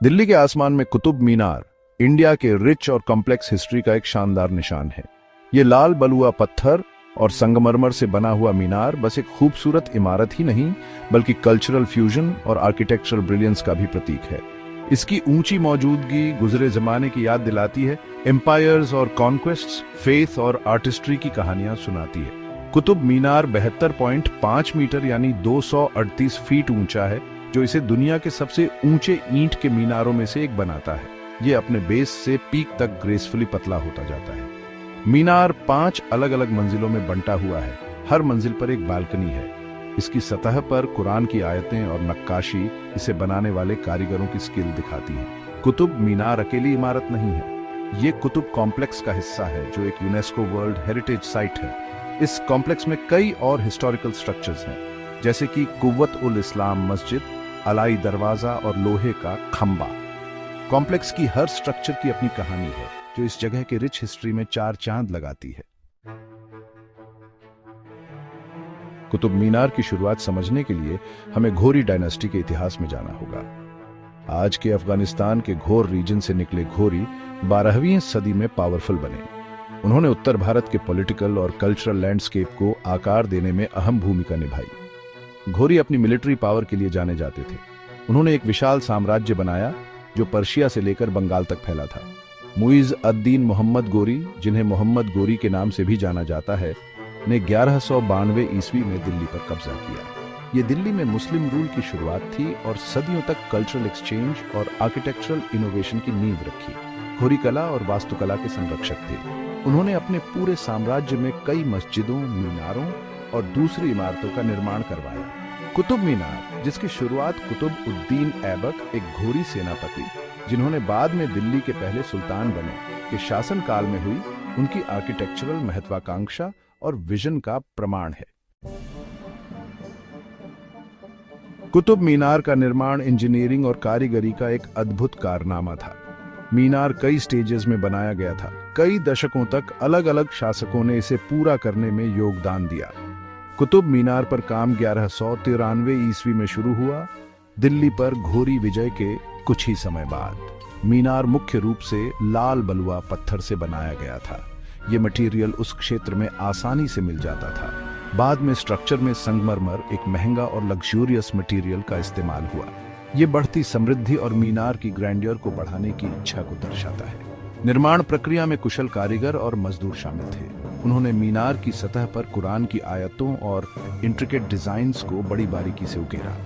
दिल्ली के आसमान में कुतुब मीनार इंडिया के रिच और कॉम्प्लेक्स हिस्ट्री का एक शानदार निशान है। ये लाल बलुआ पत्थर और संगमरमर से बना हुआ मीनार बस एक खूबसूरत इमारत ही नहीं बल्कि कल्चरल फ्यूजन और आर्किटेक्चरल ब्रिलियंस का भी प्रतीक है। इसकी ऊंची मौजूदगी गुजरे जमाने की याद दिलाती है, एम्पायर्स और कॉन्क्वेस्ट्स, फेथ और आर्टिस्ट्री की कहानियां सुनाती है। कुतुब मीनार 72.5 मीटर यानी 238 फीट ऊंचा है, जो इसे दुनिया के सबसे ऊंचे ईंट के मीनारों में से एक बनाता है। ये अपने बेस से पीक तक ग्रेसफुली पतला होता जाता है। मीनार 5 अलग अलग मंजिलों में बंटा हुआ है। हर मंजिल पर एक बालकनी है। इसकी सतह पर कुरान की आयतें और नक्काशी इसे बनाने वाले कारीगरों की स्किल दिखाती है। कुतुब मीनार अकेली इमारत नहीं है, ये कुतुब कॉम्प्लेक्स का हिस्सा है जो एक यूनेस्को वर्ल्ड हेरिटेज साइट है। इस कॉम्प्लेक्स में कई और हिस्टोरिकल स्ट्रक्चर्स हैं, जैसे कि कुव्वत उल इस्लाम मस्जिद, अलाई दरवाजा और लोहे का खंबा। कॉम्प्लेक्स की हर स्ट्रक्चर की अपनी कहानी है, जो इस जगह के रिच हिस्ट्री में 4 चांद लगाती है। कुतुब मीनार की शुरुआत समझने के लिए हमें घोरी डायनेस्टी के इतिहास में जाना होगा। आज के अफगानिस्तान के घोर रीजन से निकले घोरी 12वीं सदी में पावरफुल बने। उन्होंने उत्तर भारत के पॉलिटिकल और कल्चरल लैंडस्केप को आकार देने में अहम भूमिका निभाई। घोरी अपनी मिलिट्री पावर के लिए जाने जाते थे। उन्होंने एक विशाल साम्राज्य बनाया जो पर्शिया से लेकर बंगाल तक फैला था। मुइज़ अद-दीन मोहम्मद गोरी, जिन्हें मोहम्मद गोरी के नाम से भी जाना जाता है, ने 1192 ईस्वी में दिल्ली पर कब्जा किया। ये दिल्ली में मुस्लिम रूल की शुरुआत थी और सदियों तक कल्चरल एक्सचेंज और आर्किटेक्चरल इनोवेशन की नींव रखी। घोरी कला और वास्तुकला के संरक्षक थे। उन्होंने अपने पूरे साम्राज्य में कई मस्जिदों, मीनारों और दूसरी इमारतों का निर्माण करवाया। कुतुब मीनार, जिसकी शुरुआत कुतुब उद-दीन ऐबक, एक घोरी सेनापति जिन्होंने बाद में दिल्ली के पहले सुल्तान बने, के शासनकाल में हुई, उनकी आर्किटेक्चरल महत्वाकांक्षा और विजन का प्रमाण है। कुतुब मीनार का निर्माण इंजीनियरिंग और कारीगरी का एक अद्भुत कारनामा था। मीनार कई स्टेजेस में बनाया गया था। कई दशकों तक अलग अलग शासकों ने इसे पूरा करने में योगदान दिया। कुतुब मीनार पर काम 1193 ईस्वी में शुरू हुआ। दिल्ली पर घोरी विजय के कुछ ही समय बाद मीनार मुख्य रूप से लाल बलुआ पत्थर से बनाया गया था। ये मटेरियल उस क्षेत्र में आसानी से मिल जाता था। बाद में स्ट्रक्चर में संगमरमर, एक महंगा और लग्जूरियस मटेरियल का इस्तेमाल हुआ। ये बढ़ती समृद्धि और मीनार की ग्रैंडियर को बढ़ाने की इच्छा को दर्शाता है। निर्माण प्रक्रिया में कुशल कारीगर और मजदूर शामिल थे। उन्होंने मीनार की सतह पर कुरान की आयतों और इंट्रिकेट डिजाइन्स को बड़ी बारीकी से उकेरा।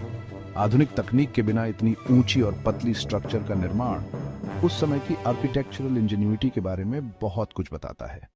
आधुनिक तकनीक के बिना इतनी ऊंची और पतली स्ट्रक्चर का निर्माण उस समय की आर्किटेक्चरल इंजीनियरिटी के बारे में बहुत कुछ बताता है।